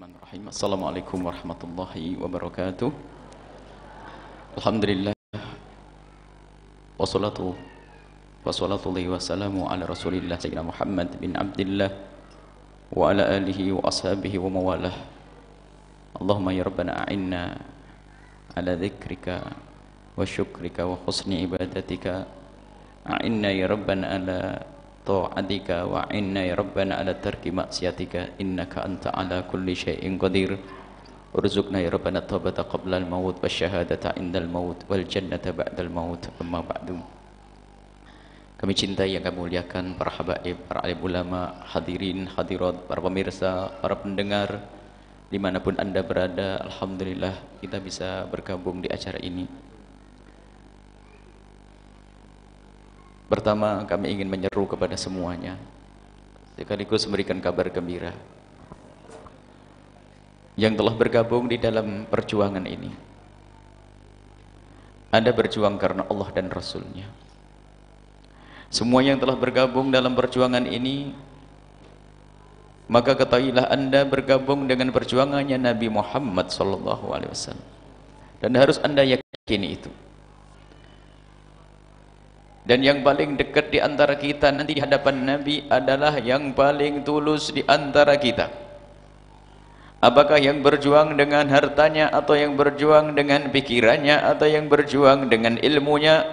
Bismillahirrahmanirrahim. Assalamualaikum warahmatullahi wabarakatuh. Alhamdulillah wassalatu wassalamu ala rasulillah sayyidina Muhammad bin Abdillah wa ala alihi wa ashabihi wa mawalah. Allahumma ya Rabbana a'inna ala dhikrika wa syukrika wa husni ibadatika. A'inna ya Rabbana ala ta'atika wa inna ya Rabbana ala tarki maksiatika innaka anta ala kulli syai'in qadir. Urzuqna ya Rabbana taubata qabla al-maut wa syahadata indal maut wal jannata ba'dal maut. Amma ba'du. Kami cintai yang kami muliakan para habaib, para alim ulama, hadirin, hadirat, para pemirsa, para pendengar dimanapun anda berada. Alhamdulillah kita bisa bergabung di acara ini. Pertama, kami ingin menyeru kepada semuanya, sekaligus memberikan kabar gembira yang telah bergabung di dalam perjuangan ini. Anda berjuang karena Allah dan Rasulnya. Semua yang telah bergabung dalam perjuangan ini, maka ketahuilah Anda bergabung dengan perjuangannya Nabi Muhammad SAW. Dan harus Anda yakini itu. Dan yang paling dekat di antara kita nanti di hadapan Nabi adalah yang paling tulus di antara kita. Apakah yang berjuang dengan hartanya, atau yang berjuang dengan pikirannya, atau yang berjuang dengan ilmunya,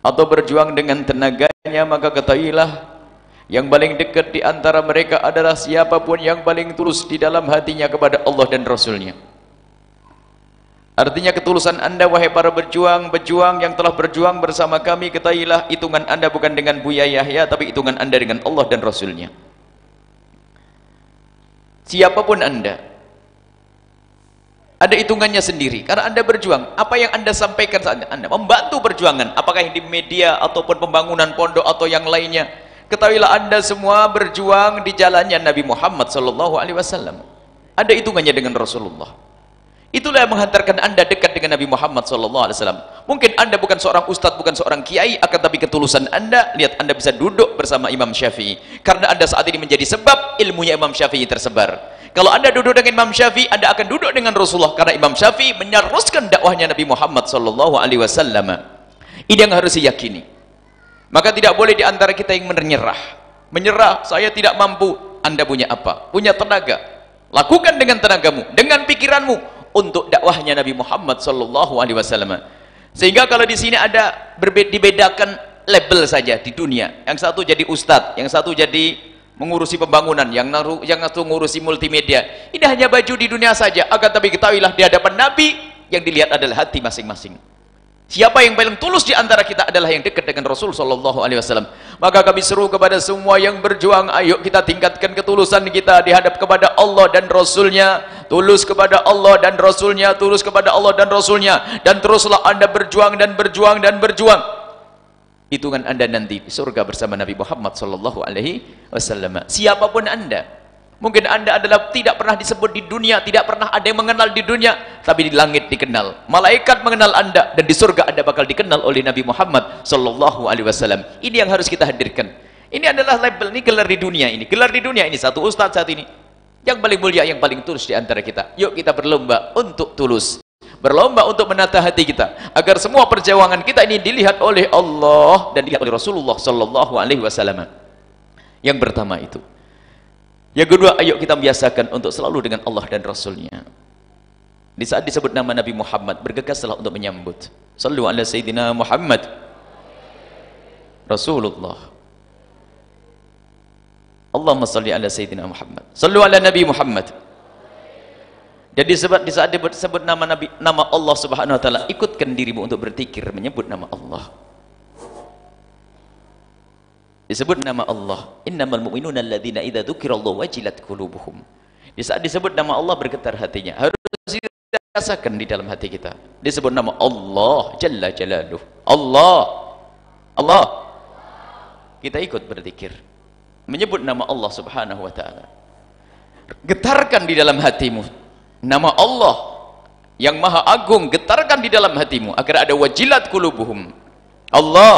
atau berjuang dengan tenaganya, maka ketahuilah yang paling dekat di antara mereka adalah siapapun yang paling tulus di dalam hatinya kepada Allah dan Rasulnya. Artinya ketulusan anda wahai para pejuang yang telah berjuang bersama kami, ketahuilah hitungan anda bukan dengan Buya Yahya, tapi hitungan anda dengan Allah dan Rasulnya. Siapapun anda, ada hitungannya sendiri, karena anda berjuang. Apa yang anda sampaikan saat anda membantu perjuangan, apakah yang di media ataupun pembangunan pondok atau yang lainnya, ketahuilah anda semua berjuang di jalannya Nabi Muhammad SAW. Ada hitungannya dengan Rasulullah. Itulah yang menghantarkan anda dekat dengan Nabi Muhammad SAW. Mungkin anda bukan seorang ustadz, bukan seorang kiai, akan tapi ketulusan anda, lihat anda bisa duduk bersama Imam Syafi'i, karena anda saat ini menjadi sebab ilmunya Imam Syafi'i tersebar. Kalau anda duduk dengan Imam Syafi'i, anda akan duduk dengan Rasulullah, karena Imam Syafi'i meneruskan dakwahnya Nabi Muhammad SAW. Ini yang harus diyakini. Maka tidak boleh di antara kita yang menyerah, saya tidak mampu. Anda punya apa? Punya tenaga, lakukan dengan tenagamu, dengan pikiranmu, untuk dakwahnya Nabi Muhammad SAW. Sehingga kalau di sini ada dibedakan label saja di dunia, yang satu jadi ustadz, yang satu jadi mengurusi pembangunan, yang satu mengurusi multimedia. Ini hanya baju di dunia saja, akan tapi ketahuilah di hadapan Nabi yang dilihat adalah hati masing-masing. Siapa yang paling tulus di antara kita adalah yang dekat dengan Rasul SAW. Maka kami seru kepada semua yang berjuang, ayo kita tingkatkan ketulusan kita dihadap kepada Allah dan Rasulnya. Tulus kepada Allah dan Rasulnya, tulus kepada Allah dan Rasulnya, dan teruslah anda berjuang dan berjuang dan berjuang. Hitungan anda nanti di surga bersama Nabi Muhammad SAW. Siapapun anda, mungkin anda adalah tidak pernah disebut di dunia, tidak pernah ada yang mengenal di dunia, tapi di langit dikenal, malaikat mengenal anda, dan di surga anda bakal dikenal oleh Nabi Muhammad SAW. Ini yang harus kita hadirkan. Ini adalah label, ini gelar di dunia ini, gelar di dunia ini. Satu ustadz saat ini yang paling mulia, yang paling tulus di antara kita. Yuk kita berlomba untuk tulus, berlomba untuk menata hati kita, agar semua perjuangan kita ini dilihat oleh Allah dan dilihat oleh Rasulullah SAW. Yang pertama itu. Yang kedua, ayo kita biasakan untuk selalu dengan Allah dan Rasulnya. Di saat disebut nama Nabi Muhammad, bergegaslah untuk menyambut. Sallu ala Sayyidina Muhammad Rasulullah. Allahumma salli ala Sayyidina Muhammad. Sallu ala Nabi Muhammad. Jadi di saat disebut nama Allah Subhanahu wa taala, ikutkan dirimu untuk berzikir menyebut nama Allah. Disebut nama Allah, innamal mu'minuna alladzina idza dzukirallahu wajilat qulubuhum. Di saat disebut nama Allah bergetar hatinya. Harus dirasakan di dalam hati kita. Disebut nama Allah jalla jalaluh. Allah. Kita ikut berzikir, menyebut nama Allah Subhanahu wa taala. Getarkan di dalam hatimu nama Allah yang Maha Agung, getarkan di dalam hatimu agar ada wajilat qulubuhum. Allah.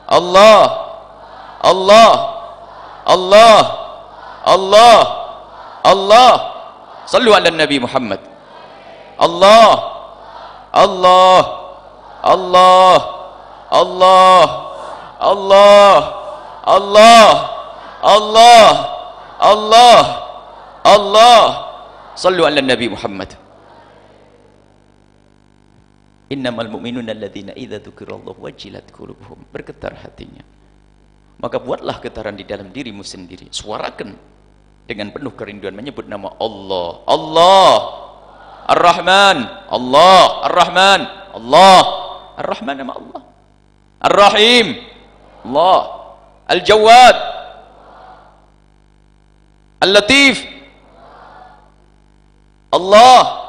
Allah, Allah, Allah, Allah. Sallu ala Nabi Muhammad. Allah. Allah. Allah. Allah. Allah. Allah. Allah. Allah. Allah. Sallu ala Nabi Muhammad. Innamal mu'minuna alladzina idza dzukirallahu wajilat qulubuhum. Bergetar hatinya. Maka buatlah getaran di dalam dirimu sendiri. Suarakan dengan penuh kerinduan menyebut nama Allah. Allah Ar-Rahman. Allah Ar-Rahman. Allah Ar-Rahman, nama Allah. Ar-Rahim. Allah. Al-Jawad. Al-Latif. Allah.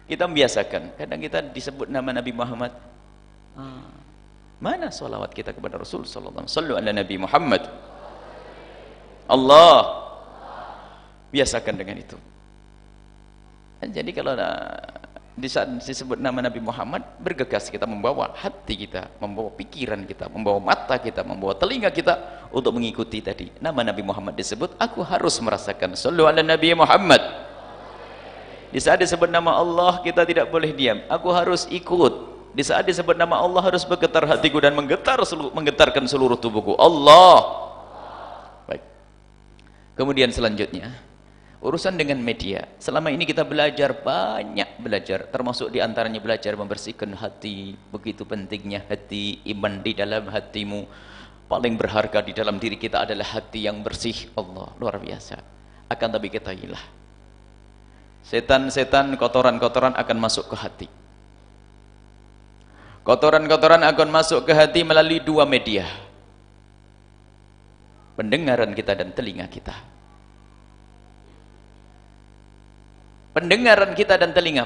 Kita membiasakan, kadang kita disebut nama Nabi Muhammad. Mana salawat kita kepada Rasul sallallahu alaihi wasallam? Sallu ala Nabi Muhammad. Allah. Biasakan dengan itu. Jadi kalau di saat disebut nama Nabi Muhammad, bergegas kita membawa hati kita, membawa pikiran kita, membawa mata kita, membawa telinga kita untuk mengikuti tadi. Nama Nabi Muhammad disebut, aku harus merasakan. Sallu ala Nabi Muhammad. Di saat disebut nama Allah, kita tidak boleh diam. Aku harus ikut. Di saat disebut nama Allah, harus bergetar hatiku dan menggetarkan seluruh tubuhku. Allah. Baik. Kemudian selanjutnya, urusan dengan media. Selama ini kita belajar, banyak belajar. Termasuk diantaranya belajar membersihkan hati. Begitu pentingnya hati, iman di dalam hatimu. Paling berharga di dalam diri kita adalah hati yang bersih. Allah, luar biasa. Akan tapi ketahuilah, setan-setan, kotoran-kotoran akan masuk ke hati. Kotoran-kotoran akan masuk ke hati melalui dua media. Pendengaran kita dan telinga kita. Pendengaran kita dan telinga.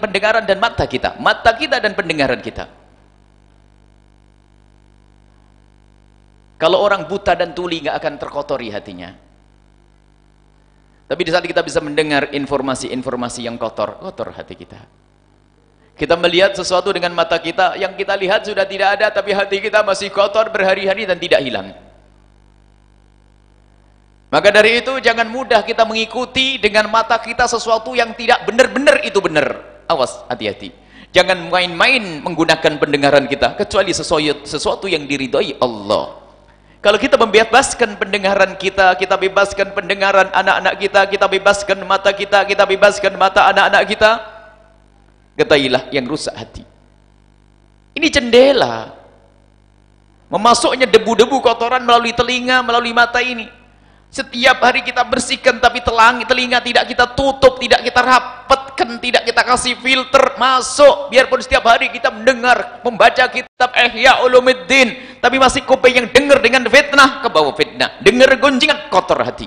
Pendengaran dan mata kita. Mata kita dan pendengaran kita. Kalau orang buta dan tuli nggak akan terkotori hatinya. Tapi di saat kita bisa mendengar informasi-informasi yang kotor, kotor hati kita. Kita melihat sesuatu dengan mata kita, yang kita lihat sudah tidak ada, tapi hati kita masih kotor berhari-hari dan tidak hilang. Maka dari itu, jangan mudah kita mengikuti dengan mata kita sesuatu yang tidak benar-benar itu benar. Awas, hati-hati. Jangan main-main menggunakan pendengaran kita, kecuali sesuatu yang diridhoi Allah. Kalau kita membebaskan pendengaran kita, kita bebaskan pendengaran anak-anak kita bebaskan mata kita bebaskan mata anak-anak kita, ketahuilah yang rusak hati. Ini jendela. Memasuknya debu-debu kotoran melalui telinga, melalui mata ini. Setiap hari kita bersihkan, tapi telinga tidak kita tutup, tidak kita rapatkan, tidak kita kasih filter, masuk. Biarpun setiap hari kita mendengar, membaca kitab Ihya Ulumuddin, tapi masih kuping yang dengar dengan fitnah, ke bawah fitnah. Dengar gunjingan, kotor hati.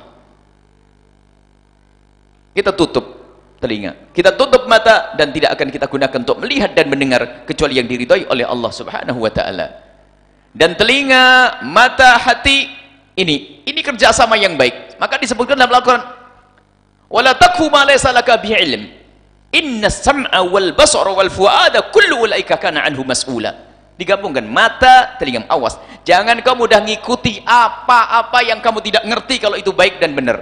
Kita tutup telinga, kita tutup mata, dan tidak akan kita gunakan untuk melihat dan mendengar, kecuali yang diridhoi oleh Allah subhanahu wa ta'ala. Dan telinga, mata, hati, ini kerjasama yang baik. Maka disebutkan dalam Al-Quran, wala taqfu ma laysa laka bihi ilm, inna sam'a wal basara wal fuada kullu ulaika kana anhu mas'ula. Digabungkan mata, telinga, awas. Jangan kamu mudah ngikuti apa-apa yang kamu tidak ngerti kalau itu baik dan benar.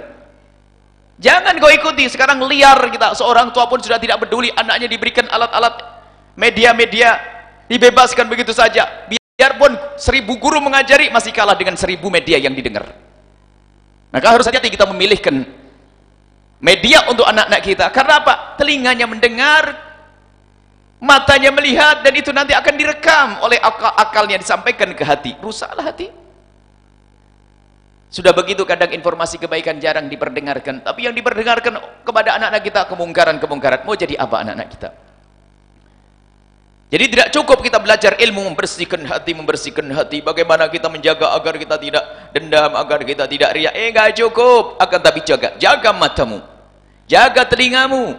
Jangan kau ikuti. Sekarang liar kita. Seorang tua pun sudah tidak peduli, anaknya diberikan alat-alat media-media, dibebaskan begitu saja. Biarpun 1000 guru mengajari, masih kalah dengan 1000 media yang didengar. Maka harus hati-hati kita memilihkan media untuk anak-anak kita. Karena apa? Telinganya mendengar, matanya melihat, dan itu nanti akan direkam oleh akalnya, disampaikan ke hati. Rusaklah hati. Sudah begitu kadang informasi kebaikan jarang diperdengarkan, tapi yang diperdengarkan kepada anak-anak kita kemungkaran-kemungkaran. Mau jadi apa anak-anak kita? Jadi tidak cukup kita belajar ilmu membersihkan hati, bagaimana kita menjaga agar kita tidak dendam, agar kita tidak riya. Enggak cukup. Akan tapi jaga matamu, jaga telingamu.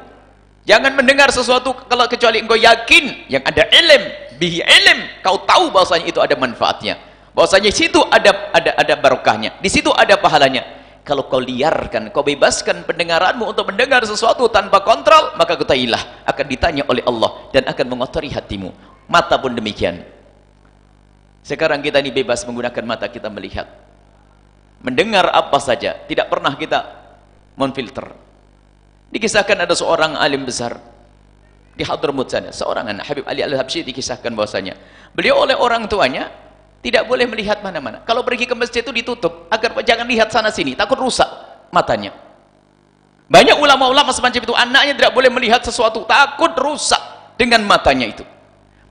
Jangan mendengar sesuatu kalau kecuali engkau yakin yang ada bihi ilm, kau tahu bahwasanya itu ada manfaatnya, bahwasanya situ ada barokahnya, di situ ada pahalanya. Kalau kau liarkan, kau bebaskan pendengaranmu untuk mendengar sesuatu tanpa kontrol, maka ketahuilah akan ditanya oleh Allah dan akan mengotori hatimu. Mata pun demikian. Sekarang kita ini bebas menggunakan mata kita melihat. mendengar apa saja, tidak pernah kita memfilter. Dikisahkan ada seorang alim besar di Hadramut sana, seorang anak Habib Ali Al-Habsyi, dikisahkan bahwasanya beliau oleh orang tuanya tidak boleh melihat mana-mana. Kalau pergi ke masjid itu ditutup agar jangan lihat sana sini, takut rusak matanya. Banyak ulama-ulama semacam itu, anaknya tidak boleh melihat sesuatu, takut rusak dengan matanya itu.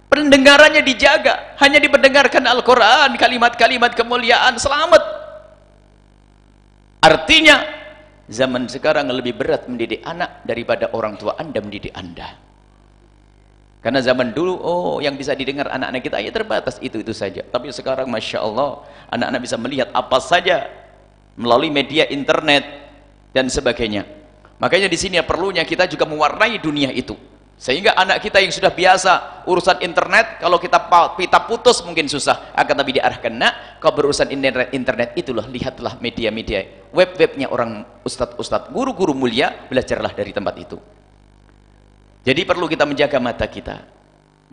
Pendengarannya dijaga, hanya dipendengarkan Al-Quran, kalimat-kalimat kemuliaan, selamat. Artinya zaman sekarang lebih berat mendidik anak daripada orang tua Anda mendidik Anda. Karena zaman dulu, yang bisa didengar anak-anak kita ya terbatas, itu saja. Tapi sekarang Masya Allah, anak-anak bisa melihat apa saja melalui media internet dan sebagainya. Makanya di sini perlunya kita juga mewarnai dunia itu. Sehingga anak kita yang sudah biasa urusan internet, kalau kita putus mungkin susah. Akan tapi diarahkan, nak, kau berurusan internet itulah, lihatlah media-media, web-webnya orang ustadz-ustadz, guru-guru mulia, belajarlah dari tempat itu. Jadi perlu kita menjaga mata kita.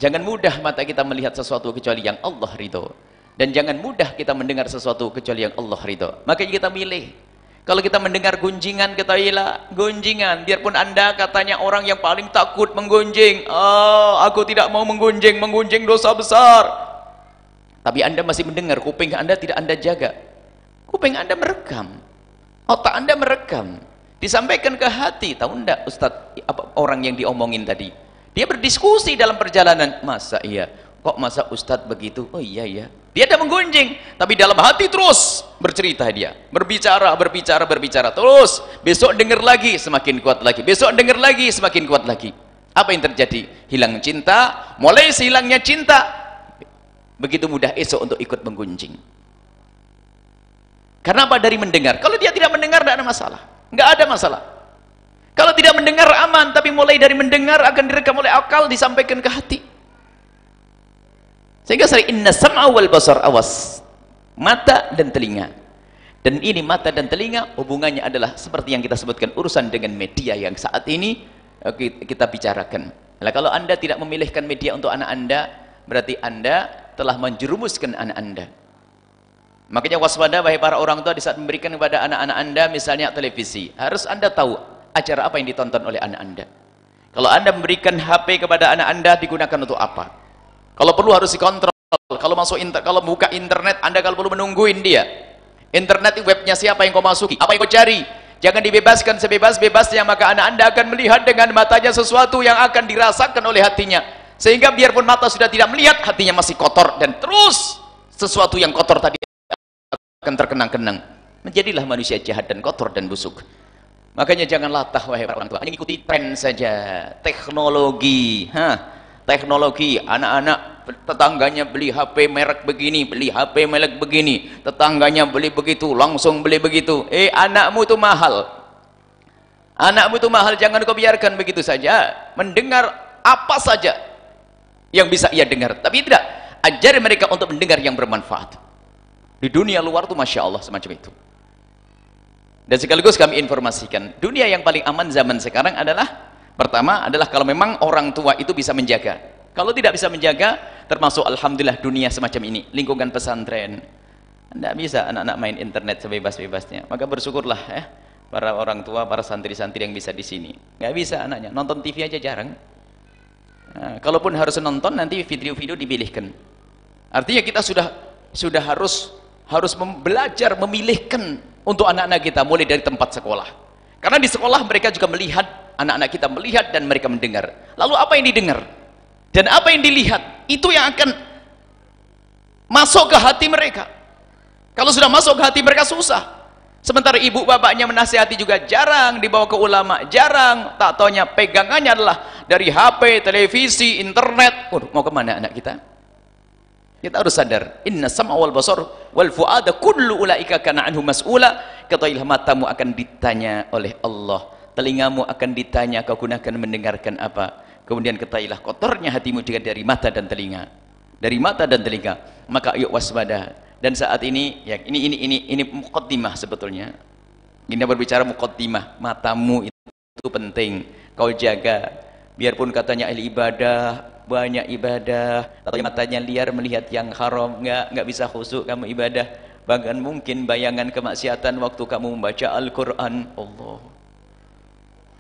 Jangan mudah mata kita melihat sesuatu kecuali yang Allah ridho. Dan jangan mudah kita mendengar sesuatu kecuali yang Allah ridho. Makanya kita milih. Kalau kita mendengar gunjingan, ketahuilah, gunjingan. Biarpun Anda katanya orang yang paling takut menggunjing. Aku tidak mau menggunjing, menggunjing dosa besar. Tapi Anda masih mendengar, kuping Anda tidak Anda jaga. Kuping Anda merekam. Otak Anda merekam. Disampaikan ke hati, tahu enggak Ustadz, apa orang yang diomongin tadi? Dia berdiskusi dalam perjalanan, masa iya? Kok masa Ustadz begitu? Oh iya ya. Dia ada menggunjing, tapi dalam hati terus bercerita dia, berbicara, terus. Besok dengar lagi, semakin kuat lagi. Besok dengar lagi, semakin kuat lagi. Apa yang terjadi? Hilang cinta, mulai hilangnya cinta. Begitu mudah esok untuk ikut menggunjing. Karena apa? Dari mendengar. Kalau dia tidak mendengar, tidak ada masalah. Nggak ada masalah. Kalau tidak mendengar aman, tapi mulai dari mendengar akan direkam oleh akal, disampaikan ke hati. Sehingga sering inna sam'a wal basar, awas, mata dan telinga. Dan ini mata dan telinga hubungannya adalah seperti yang kita sebutkan, urusan dengan media yang saat ini kita bicarakan. Nah, kalau Anda tidak memilihkan media untuk anak Anda, berarti Anda telah menjerumuskan anak Anda. Makanya waspada wahai para orang tua di saat memberikan kepada anak-anak Anda misalnya televisi. Harus Anda tahu acara apa yang ditonton oleh anak Anda. Kalau Anda memberikan HP kepada anak Anda, digunakan untuk apa? Kalau perlu harus dikontrol. Kalau buka internet, Anda kalau perlu menungguin dia. Internet webnya siapa yang kau masuki? Apa yang kau cari? Jangan dibebaskan sebebas-bebasnya, maka anak Anda akan melihat dengan matanya sesuatu yang akan dirasakan oleh hatinya. Sehingga biarpun mata sudah tidak melihat, hatinya masih kotor, dan terus sesuatu yang kotor tadi akan terkenang-kenang. Menjadilah manusia jahat dan kotor dan busuk. Makanya jangan latah wahai orang tua, hanya ikuti tren saja. Teknologi, teknologi, anak-anak tetangganya beli HP merek begini, beli HP merek begini, tetangganya beli begitu, langsung beli begitu. Anakmu itu mahal. Anakmu itu mahal, jangan kau biarkan begitu saja. Mendengar apa saja yang bisa ia dengar, tapi tidak. Ajari mereka untuk mendengar yang bermanfaat. Di dunia luar tuh Masya Allah semacam itu. Dan sekaligus kami informasikan, dunia yang paling aman zaman sekarang adalah, pertama adalah kalau memang orang tua itu bisa menjaga. Kalau tidak bisa menjaga, termasuk alhamdulillah dunia semacam ini, lingkungan pesantren. Tidak bisa anak-anak main internet sebebas-bebasnya. Maka bersyukurlah para orang tua, para santri-santri yang bisa di sini. Nggak bisa anaknya, nonton TV aja jarang. Nah, kalaupun harus nonton, nanti video-video dipilihkan. Artinya kita sudah harus belajar memilihkan untuk anak-anak kita mulai dari tempat sekolah. Karena di sekolah mereka juga melihat, anak-anak kita melihat dan mereka mendengar. Lalu apa yang didengar dan apa yang dilihat, itu yang akan masuk ke hati mereka. Kalau sudah masuk ke hati mereka susah. Sementara ibu bapaknya menasihati juga jarang dibawa ke ulama, jarang. Tak taunya pegangannya adalah dari HP, televisi, internet. Mau kemana anak kita? Kita harus sadar, inna sam'a wal basar wal fu'ada kullu ulaika kana anhu mas'ula. Ketahuilah matamu akan ditanya oleh Allah, telingamu akan ditanya kau gunakan mendengarkan apa. Kemudian ketahuilah kotornya hatimu juga dari mata dan telinga. Dari mata dan telinga. Maka yuk waspada. Dan saat ini ya ini muqaddimah sebetulnya. Ini berbicara muqaddimah, matamu itu penting kau jaga. Biarpun katanya ahli ibadah, banyak ibadah, atau matanya liar melihat yang haram, nggak bisa khusyuk kamu ibadah, Bahkan mungkin bayangan kemaksiatan waktu kamu membaca Al-Quran. Allah,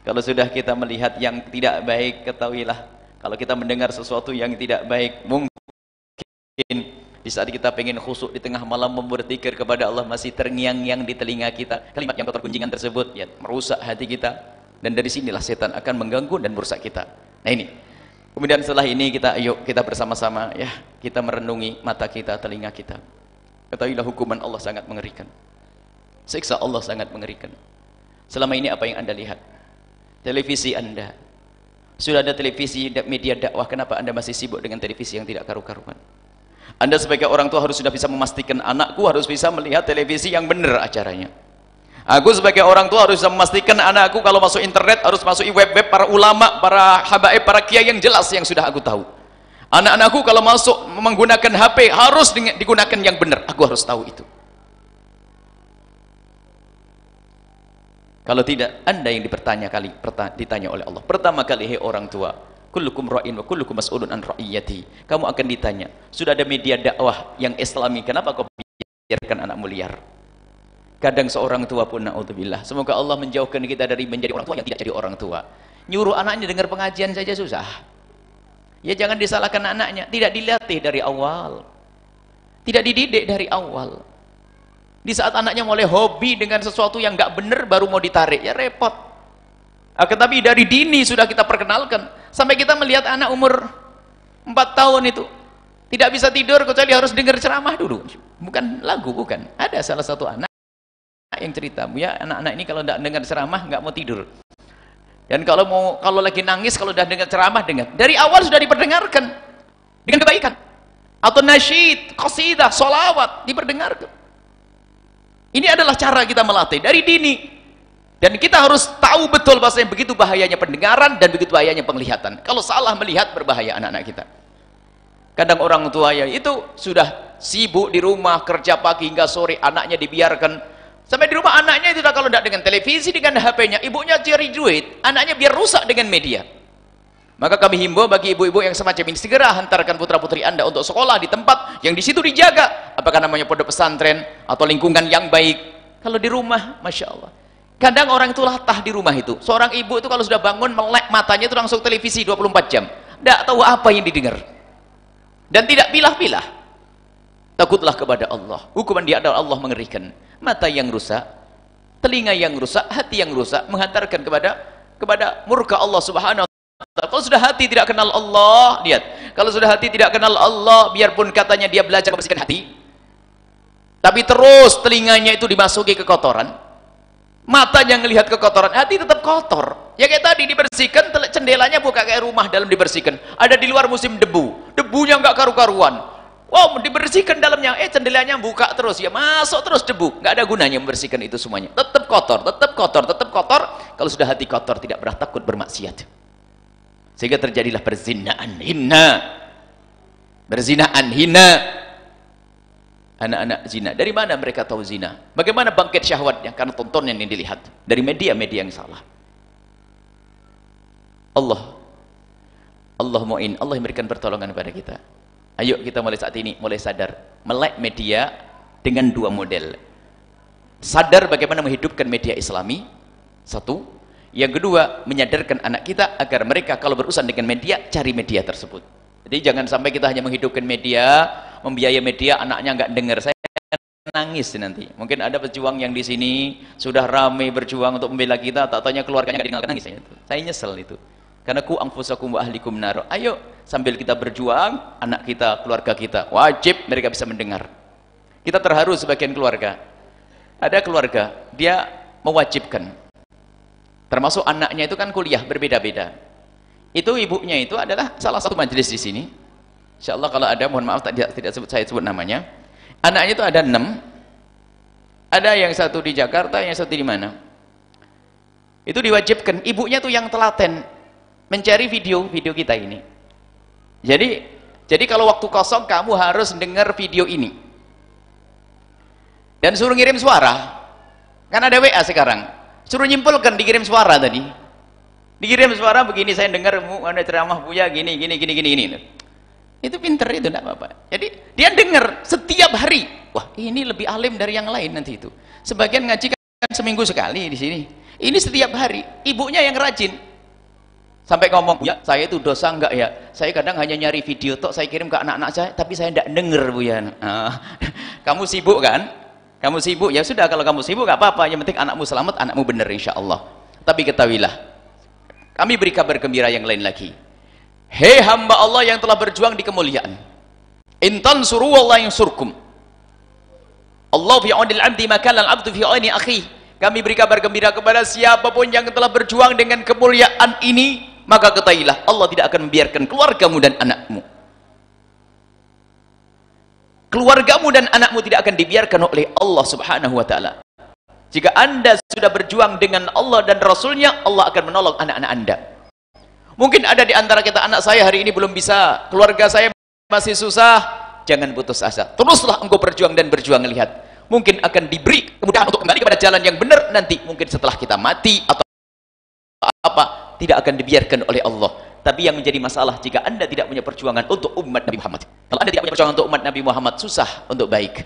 kalau sudah kita melihat yang tidak baik, ketahuilah, kalau kita mendengar sesuatu yang tidak baik, mungkin di saat kita pengen khusyuk di tengah malam berzikir kepada Allah, masih terngiang-ngiang di telinga kita kalimat yang kotor gunjingan tersebut, ya, merusak hati kita. Dan dari sinilah setan akan mengganggu dan merusak kita. Nah ini, kemudian setelah ini yuk kita bersama-sama, ya, kita merenungi mata kita, telinga kita. Ketahuilah hukuman Allah sangat mengerikan, siksa Allah sangat mengerikan. Selama ini apa yang Anda lihat? Televisi Anda, sudah ada televisi, media dakwah, kenapa Anda masih sibuk dengan televisi yang tidak karu-karuan? Anda sebagai orang tua harus sudah bisa memastikan anakku harus bisa melihat televisi yang benar acaranya. Aku sebagai orang tua harus bisa memastikan anakku kalau masuk internet harus masuk web-web para ulama, para habaib, para kiai yang jelas yang sudah aku tahu. Anak-anakku kalau masuk menggunakan HP harus digunakan yang benar, aku harus tahu itu. Kalau tidak, Anda yang ditanya oleh Allah. Pertama kali, hei orang tua, kullukum ra'in wa kullukum mas'ulun an ra'iyati. Kamu akan ditanya, sudah ada media dakwah yang islami, kenapa kau biarkan anakmu liar? Kadang seorang tua pun, na'udzubillah, semoga Allah menjauhkan kita dari menjadi orang tua yang tidak jadi orang tua. Nyuruh anaknya dengar pengajian saja susah. Ya jangan disalahkan anaknya, tidak dilatih dari awal, tidak dididik dari awal. Di saat anaknya mulai hobi dengan sesuatu yang nggak benar baru mau ditarik, ya repot. Tetapi dari dini sudah kita perkenalkan, sampai kita melihat anak umur 4 tahun itu tidak bisa tidur kecuali harus dengar ceramah dulu. Bukan lagu, bukan. Ada salah satu anak yang cerita, ya anak-anak ini kalau tidak dengar ceramah nggak mau tidur. Dan kalau lagi nangis, kalau sudah dengar ceramah, dengar. Dari awal sudah diperdengarkan dengan kebaikan. Atau nasyid, qasidah, sholawat diperdengarkan. Ini adalah cara kita melatih dari dini. Dan kita harus tahu betul bahwasanya begitu bahayanya pendengaran dan begitu bahayanya penglihatan. Kalau salah melihat berbahaya anak-anak kita. Kadang orang tua ya itu sudah sibuk di rumah, kerja pagi hingga sore, anaknya dibiarkan. Sampai di rumah anaknya itu kalau tidak dengan televisi, dengan HP-nya, ibunya cari duit, anaknya biar rusak dengan media. Maka kami himbau bagi ibu-ibu yang semacam ini, segera hantarkan putra-putri Anda untuk sekolah di tempat yang di situ dijaga, apakah namanya pondok pesantren atau lingkungan yang baik. Kalau di rumah, Masya Allah, kadang orang itu latah di rumah itu. Seorang ibu itu kalau sudah bangun melek matanya itu langsung televisi 24 jam, tidak tahu apa yang didengar dan tidak pilah-pilah. Takutlah kepada Allah, hukuman dia adalah Allah mengerikan. Mata yang rusak, telinga yang rusak, hati yang rusak menghantarkan kepada murka Allah Subhanahu wa ta'ala. Kalau sudah hati tidak kenal Allah, lihat, kalau sudah hati tidak kenal Allah, biarpun katanya dia belajar membersihkan hati, tapi terus telinganya itu dimasuki kekotoran, matanya ngelihat kekotoran, hati tetap kotor. Ya kayak tadi dibersihkan, jendelanya buka kayak rumah dalam dibersihkan, ada di luar musim debu, debunya nggak karu-karuan. Wow, dibersihkan dalamnya, jendelanya buka terus, ya masuk terus debu, nggak ada gunanya membersihkan itu semuanya, tetap kotor, tetap kotor, tetap kotor. Kalau sudah hati kotor, tidak pernah takut bermaksiat, sehingga terjadilah perzinaan hina, berzinaan hina, anak-anak zina. Dari mana mereka tahu zina? Bagaimana bangkit syahwatnya? Karena tontonan yang dilihat dari media-media yang salah. Allah mu'in, Allah memberikan pertolongan kepada kita. Ayo kita mulai saat ini, mulai sadar melek media dengan 2 model. Sadar bagaimana menghidupkan media islami, 1. Yang kedua, menyadarkan anak kita agar mereka kalau berurusan dengan media, cari media tersebut. Jadi jangan sampai kita hanya menghidupkan media, membiayai media, anaknya nggak dengar. Saya nangis nanti. Mungkin ada pejuang yang di sini sudah ramai berjuang untuk membela kita, tak tanya keluarganya nggak dengar, nangis. Saya nyesel itu. Karena ku anfusakum wa ahlikum nar. Ayo sambil kita berjuang, anak kita, keluarga kita, wajib mereka bisa mendengar. Kita terharu sebagian keluarga. Ada keluarga, dia mewajibkan. Termasuk anaknya itu kan kuliah berbeda-beda. Itu ibunya itu adalah salah satu majelis di sini. Insyaallah kalau ada, mohon maaf tidak saya sebut namanya. Anaknya itu ada 6. Ada yang satu di Jakarta, yang satu di mana. Itu diwajibkan, ibunya tuh yang telaten mencari video kita ini. Jadi kalau waktu kosong kamu harus dengar video ini. Dan suruh ngirim suara. Kan ada WA sekarang. Suruh nyimpulkan, dikirim suara tadi. Dikirim suara begini, saya dengar ada ceramah Buya gini. Itu pinter itu, enggak apa-apa. Jadi dia dengar setiap hari. Wah, ini lebih alim dari yang lain nanti itu. Sebagian ngaji kan seminggu sekali di sini. Ini setiap hari. Ibunya yang rajin. Sampai ngomong, "Ya, saya itu dosa enggak ya? Saya kadang hanya nyari video tok, saya kirim ke anak-anak saya, tapi saya enggak denger, Bu ya." Kamu sibuk kan? Kamu sibuk, ya sudah, kalau kamu sibuk enggak apa-apa. Yang penting anakmu selamat, anakmu benar insyaallah. Tapi ketahuilah, kami beri kabar gembira yang lain lagi. Hei hamba Allah yang telah berjuang di kemuliaan, intan suru Allah yang surkum. Allah fi aunil abdi maka lal abdu fi auni akhi. Kami beri kabar gembira kepada siapapun yang telah berjuang dengan kemuliaan ini, maka ketahuilah Allah tidak akan membiarkan keluargamu dan anakmu. Keluargamu dan anakmu tidak akan dibiarkan oleh Allah Subhanahu wa taala. Jika Anda sudah berjuang dengan Allah dan Rasulnya, Allah akan menolong anak-anak Anda. Mungkin ada di antara kita, anak saya hari ini belum bisa, keluarga saya masih susah. Jangan putus asa. Teruslah engkau berjuang dan berjuang. Lihat, mungkin akan diberi kemudahan untuk kembali kepada jalan yang benar nanti. Mungkin setelah kita mati atau apa, tidak akan dibiarkan oleh Allah. Tapi yang menjadi masalah jika Anda tidak punya perjuangan untuk umat Nabi Muhammad. Kalau Anda tidak punya perjuangan untuk umat Nabi Muhammad, susah untuk baik.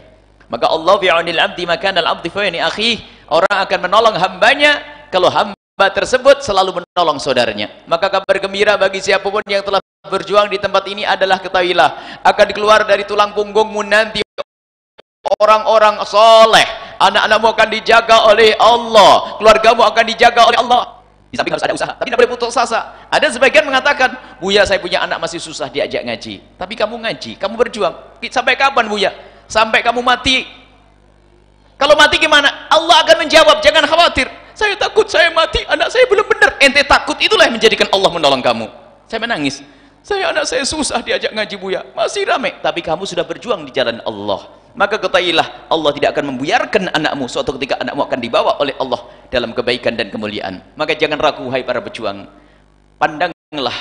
Maka Allah fi aunil abdi makana al abdi fa yani akhi. Orang akan menolong hambanya kalau hamba tersebut selalu menolong saudaranya. Maka kabar gembira bagi siapapun yang telah berjuang di tempat ini adalah, ketahuilah akan keluar dari tulang punggungmu nanti orang-orang soleh. Anak-anakmu akan dijaga oleh Allah, keluargamu akan dijaga oleh Allah. Di samping harus ada usaha, tapi tidak boleh putus asa. Ada sebagian mengatakan, "Buya, saya punya anak masih susah diajak ngaji." Tapi kamu ngaji, kamu berjuang. Sampai kapan, Buya? Sampai kamu mati. Kalau mati gimana? Allah akan menjawab, jangan khawatir. Saya takut saya mati, anak saya belum benar. Ente takut, itulah yang menjadikan Allah menolong kamu. Saya menangis. Anak saya susah diajak ngaji, Buya. Masih ramai. Tapi kamu sudah berjuang di jalan Allah. Maka ketahuilah, Allah tidak akan membiarkan anakmu. Suatu ketika anakmu akan dibawa oleh Allah dalam kebaikan dan kemuliaan. Maka jangan ragu, hai para pejuang. Pandanglah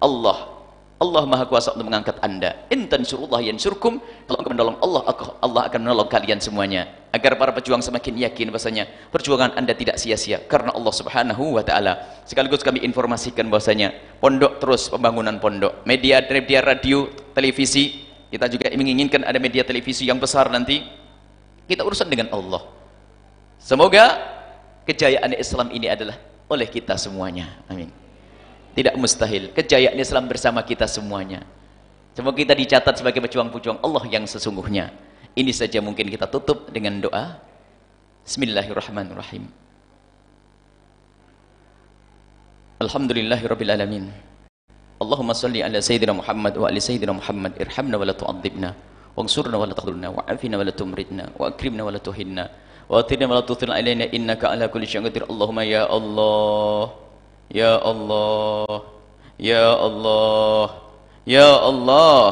Allah. Allah Maha Kuasa untuk mengangkat Anda. In tansurullah yansurkum. Kalau engkau menolong Allah, Allah akan menolong kalian semuanya. Agar para pejuang semakin yakin bahasanya perjuangan Anda tidak sia-sia karena Allah Subhanahu wa taala. Sekaligus kami informasikan bahasanya pondok terus pembangunan pondok. Media radio, televisi, kita juga menginginkan ada media televisi yang besar nanti. Kita urusan dengan Allah. Semoga kejayaan Islam ini adalah oleh kita semuanya. Amin. Tidak mustahil, kejayaan Islam bersama kita semuanya. Semoga kita dicatat sebagai pejuang-pejuang Allah yang sesungguhnya. Ini saja mungkin kita tutup dengan doa. Bismillahirrahmanirrahim. Alhamdulillahirabbil alamin. Allahumma shalli ala sayyidina Muhammad wa ali sayyidina Muhammad. Irhamna wa la tu'adzibna, wansurna wa la taghdurna, wa'afina wa la tumridna, wa akrimna wa la tuhinna, wa atina wa la tuthil alaina innaka ala kulli syai'in qadir. Allahumma ya Allah. Ya Allah, Ya Allah, Ya Allah,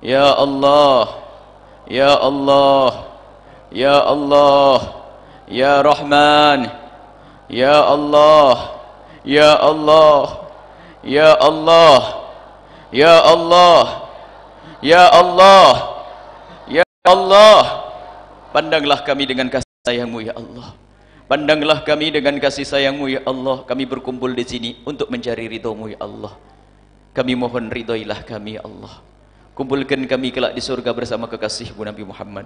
Ya Allah, Ya Allah, Ya Allah, Ya Rahman, Ya Allah, Ya Allah, Ya Allah, Ya Allah, Ya Allah, Ya Allah. Pandanglah kami dengan kasih sayang-Mu ya Allah. Pandanglah kami dengan kasih sayang-Mu ya Allah. Kami berkumpul di sini untuk mencari ridho-Mu ya Allah. Kami mohon ridhoilah kami ya Allah. Kumpulkan kami kelak di surga bersama kekasih-Mu Nabi Muhammad.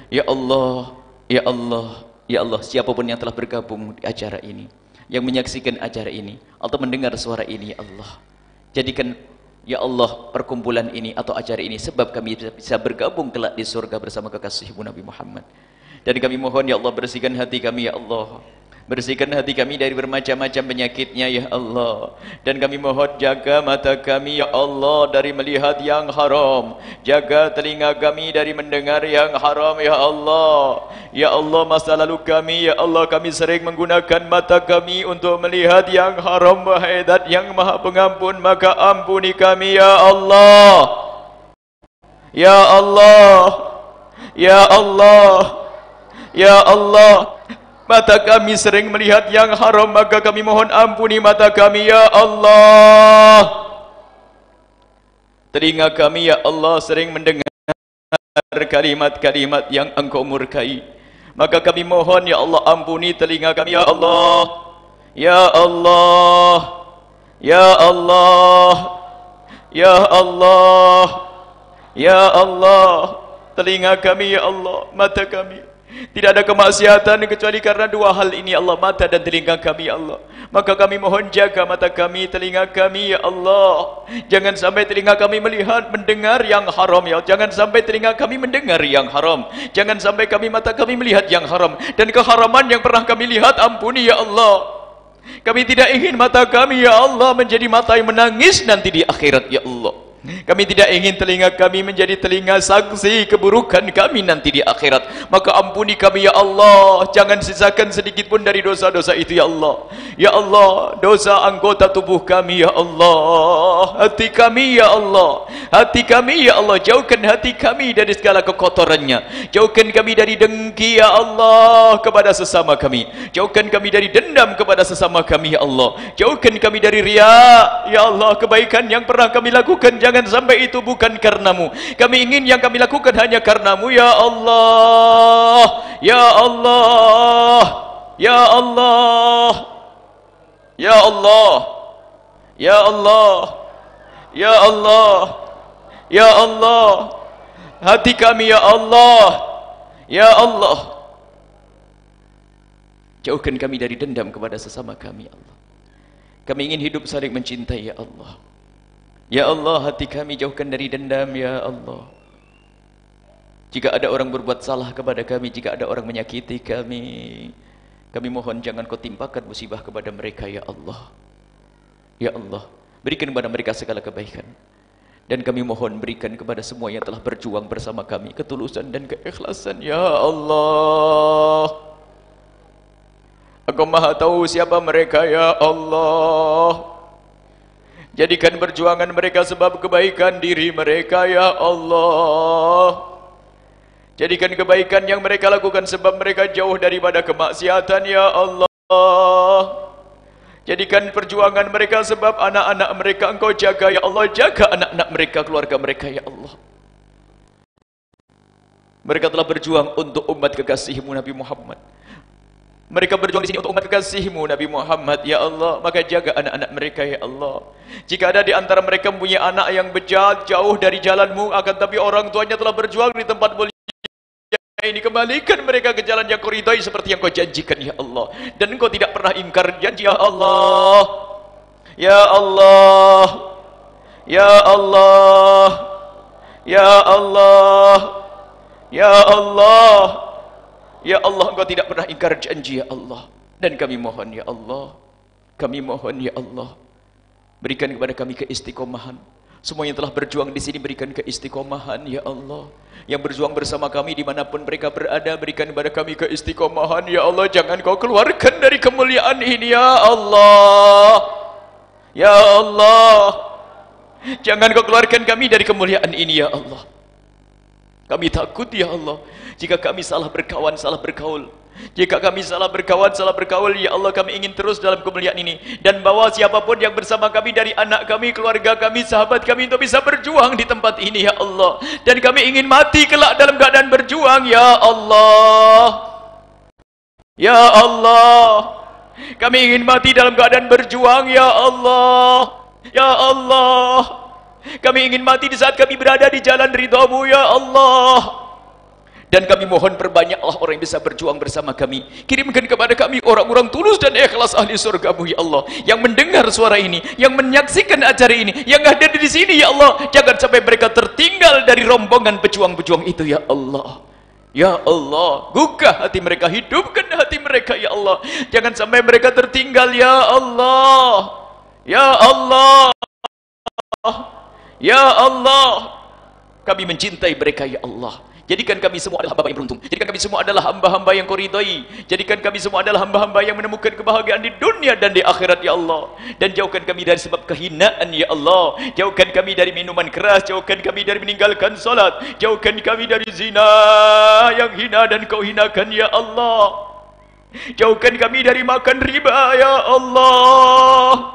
Ya Allah, Ya Allah, Ya Allah. Siapapun yang telah bergabung di acara ini, yang menyaksikan acara ini atau mendengar suara ini ya Allah, jadikan ya Allah perkumpulan ini atau acara ini sebab kami bisa bergabung kelak di surga bersama kekasih-Mu Nabi Muhammad. Dan kami mohon ya Allah, bersihkan hati kami ya Allah. Bersihkan hati kami dari bermacam-macam penyakitnya ya Allah. Dan kami mohon jaga mata kami ya Allah dari melihat yang haram. Jaga telinga kami dari mendengar yang haram ya Allah. Ya Allah, masa lalu kami ya Allah, kami sering menggunakan mata kami untuk melihat yang haram. Wahai Zat yang Maha Pengampun, maka ampuni kami ya Allah. Ya Allah, Ya Allah, Ya Allah, mata kami sering melihat yang haram, maka kami mohon ampuni mata kami ya Allah. Telinga kami ya Allah sering mendengar kalimat-kalimat yang Engkau murkai, maka kami mohon ya Allah ampuni telinga kami ya Allah. Ya Allah, Ya Allah, Ya Allah, ya Allah, telinga kami ya Allah, mata kami, tidak ada kemaksiatan kecuali karena dua hal ini Allah, mata dan telinga kami ya Allah. Maka kami mohon jaga mata kami, telinga kami ya Allah. Jangan sampai telinga kami melihat, mendengar yang haram ya. Jangan sampai telinga kami mendengar yang haram. Jangan sampai mata kami melihat yang haram. Dan keharaman yang pernah kami lihat, ampuni ya Allah. Kami tidak ingin mata kami ya Allah menjadi mata yang menangis nanti di akhirat ya Allah. Kami tidak ingin telinga kami menjadi telinga saksi keburukan kami nanti di akhirat. Maka ampuni kami ya Allah. Jangan sisakan sedikit pun dari dosa-dosa itu ya Allah. Ya Allah, dosa anggota tubuh kami ya Allah. Hati kami ya Allah. Hati kami ya Allah. Jauhkan hati kami dari segala kekotorannya. Jauhkan kami dari dengki ya Allah kepada sesama kami. Jauhkan kami dari dendam kepada sesama kami ya Allah. Jauhkan kami dari riya ya Allah. Kebaikan yang pernah kami lakukan, jangan sampai itu bukan karenamu. Kami ingin yang kami lakukan hanya karenamu ya Allah. Ya Allah, ya Allah, ya Allah, ya Allah, ya Allah, ya Allah. Hati kami ya Allah, ya Allah. Jauhkan kami dari dendam kepada sesama kami ya Allah. Kami ingin hidup saling mencintai ya Allah. Ya Allah, hati kami jauhkan dari dendam ya Allah. Jika ada orang berbuat salah kepada kami, jika ada orang menyakiti kami, kami mohon jangan kau timpakan musibah kepada mereka ya Allah. Ya Allah, berikan kepada mereka segala kebaikan. Dan kami mohon berikan kepada semua yang telah berjuang bersama kami ketulusan dan keikhlasan ya Allah. Engkau Maha tahu siapa mereka ya Allah. Jadikan perjuangan mereka sebab kebaikan diri mereka ya Allah. Jadikan kebaikan yang mereka lakukan sebab mereka jauh daripada kemaksiatan ya Allah. Jadikan perjuangan mereka sebab anak-anak mereka Engkau jaga ya Allah. Jaga anak-anak mereka, keluarga mereka ya Allah. Mereka telah berjuang untuk umat kekasih-Mu Nabi Muhammad. Mereka berjuang di sini untuk umat kekasih-Mu Nabi Muhammad ya Allah. Maka jaga anak-anak mereka ya Allah. Jika ada di antara mereka mempunyai anak yang bejat, jauh dari jalan-Mu, akan tapi orang tuanya telah berjuang di tempat mulia ini, kembalikan mereka ke jalan yang Kau ridai seperti yang Kau janjikan ya Allah. Dan Engkau tidak pernah ingkar janji ya Allah. Ya Allah, ya Allah, ya Allah, ya Allah, ya Allah. Engkau tidak pernah ingkar janji ya Allah. Dan kami mohon ya Allah, kami mohon ya Allah, berikan kepada kami keistiqomahan. Semua yang telah berjuang di sini berikan keistiqomahan ya Allah. Yang berjuang bersama kami dimanapun mereka berada, berikan kepada kami keistiqomahan ya Allah. Jangan Kau keluarkan dari kemuliaan ini ya Allah. Ya Allah, jangan Kau keluarkan kami dari kemuliaan ini ya Allah. Kami takut ya Allah, jika kami salah berkawan, salah bergaul. Jika kami salah berkawan, salah bergaul, ya Allah, kami ingin terus dalam kemuliaan ini. Dan bawa siapapun yang bersama kami, dari anak kami, keluarga kami, sahabat kami, untuk bisa berjuang di tempat ini ya Allah. Dan kami ingin mati kelak dalam keadaan berjuang ya Allah. Ya Allah, kami ingin mati dalam keadaan berjuang ya Allah. Ya Allah, kami ingin mati di saat kami berada di jalan ridha-Mu ya Allah. Dan kami mohon perbanyaklah orang yang bisa berjuang bersama kami. Kirimkan kepada kami orang-orang tulus dan ikhlas ahli surga-Mu ya Allah, yang mendengar suara ini, yang menyaksikan acara ini, yang hadir di sini ya Allah. Jangan sampai mereka tertinggal dari rombongan pejuang-pejuang itu ya Allah. Ya Allah, buka hati mereka, hidupkan hati mereka ya Allah. Jangan sampai mereka tertinggal ya Allah. Ya Allah, ya Allah, kami mencintai mereka ya Allah. Jadikan kami semua adalah hamba yang beruntung. Jadikan kami semua adalah hamba-hamba yang Kau ridai. Jadikan kami semua adalah hamba-hamba yang menemukan kebahagiaan di dunia dan di akhirat ya Allah. Dan jauhkan kami dari sebab kehinaan ya Allah. Jauhkan kami dari minuman keras. Jauhkan kami dari meninggalkan salat. Jauhkan kami dari zina yang hina dan Kau hinakan ya Allah. Jauhkan kami dari makan riba ya Allah.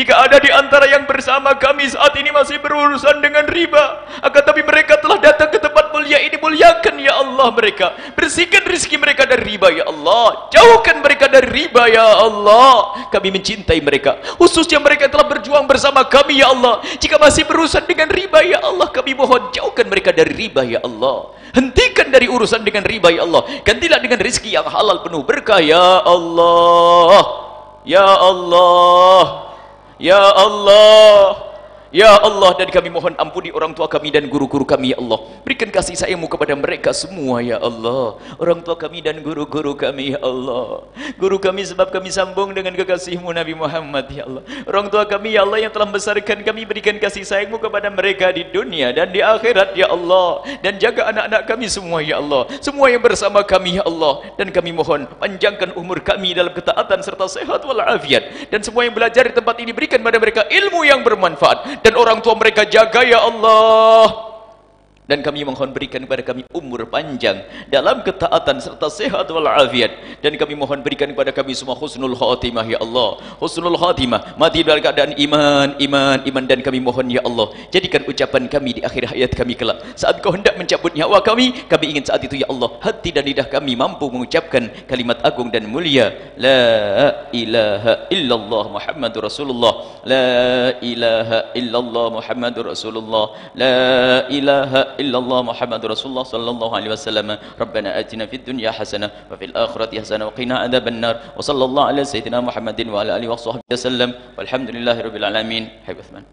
Jika ada di antara yang bersama kami saat ini masih berurusan dengan riba, akan tapi mereka telah datang ke tempat mulia mulia ini muliakan ya Allah mereka. Bersihkan rezeki mereka dari riba ya Allah. Jauhkan mereka dari riba ya Allah. Kami mencintai mereka, khususnya mereka yang telah berjuang bersama kami ya Allah. Jika masih berurusan dengan riba ya Allah, kami mohon jauhkan mereka dari riba ya Allah. Hentikan dari urusan dengan riba ya Allah. Gantilah dengan rezeki yang halal penuh berkah ya Allah. Ya Allah. Ya Allah. Ya Allah, dan kami mohon ampuni orang tua kami dan guru-guru kami ya Allah. Berikan kasih sayang-Mu kepada mereka semua ya Allah. Orang tua kami dan guru-guru kami ya Allah. Guru kami sebab kami sambung dengan kekasih-Mu Nabi Muhammad ya Allah. Orang tua kami ya Allah yang telah membesarkan kami, berikan kasih sayang-Mu kepada mereka di dunia dan di akhirat ya Allah. Dan jaga anak-anak kami semua ya Allah. Semua yang bersama kami ya Allah. Dan kami mohon panjangkan umur kami dalam ketaatan serta sehat walafiat. Dan semua yang belajar di tempat ini berikan pada mereka ilmu yang bermanfaat. Dan orang tua mereka jaga ya Allah. Dan kami mohon berikan kepada kami umur panjang dalam ketaatan serta sehat walafiat. Dan kami mohon berikan kepada kami semua husnul khatimah ya Allah. Husnul khatimah, mati dalam keadaan iman. Dan kami mohon ya Allah, jadikan ucapan kami di akhir hayat kami kelak, saat Kau hendak mencabut nyawa kami ingin saat itu ya Allah, hati dan lidah kami mampu mengucapkan kalimat agung dan mulia, la ilaha illallah Muhammadur Rasulullah, la ilaha illallah Muhammadur Rasulullah, la ilaha illallah Muhammadur Rasulullah sallallahu alaihi wasallam. Rabbana atina fid dunya hasanah wa fil akhirati hasanah wa qina adzabannar. Wa sallallahu ala sayyidina Muhammadin wa ala alihi washabbihi wasallam. Walhamdulillahirabbil alamin. Habib Uthman.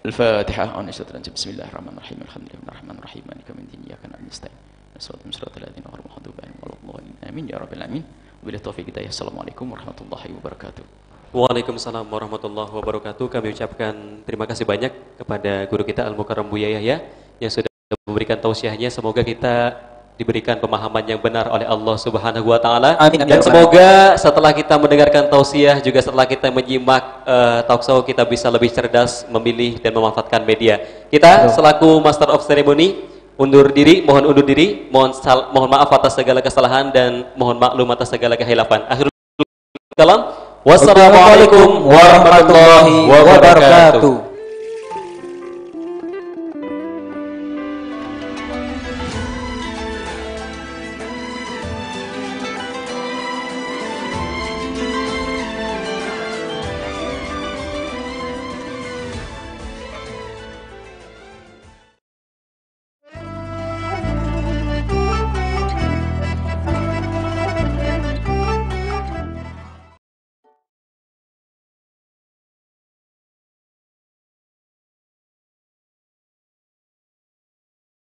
Al-Fatihah. Bismillahirrahmanirrahim. Alhamdulillahirrahmanirrahim. Maliki yaumiddin. Iyyaka na'budu wa iyyaka nasta'in. Shiratal ladzina an'amta 'alaihim ghairil maghdubi 'alaihim waladdallin. Amin ya rabbal alamin. Wabillahi taufiq hidayah. Assalamualaikum warahmatullahi wabarakatuh. Waalaikumsalam warahmatullahi wabarakatuh. Kami ucapkan terima kasih banyak kepada guru kita Al-Mukarram Buya Yahya yang sudah memberikan tausiahnya. Semoga kita diberikan pemahaman yang benar oleh Allah Subhanahu wa taala. Dan semoga setelah kita mendengarkan tausiah, juga setelah kita menyimak talkshow, kita bisa lebih cerdas memilih dan memanfaatkan media. Kita selaku Master of Ceremony mohon undur diri, mohon maaf atas segala kesalahan dan mohon maklum atas segala kehilafan. Akhirul kalam. Wassalamualaikum warahmatullahi wabarakatuh.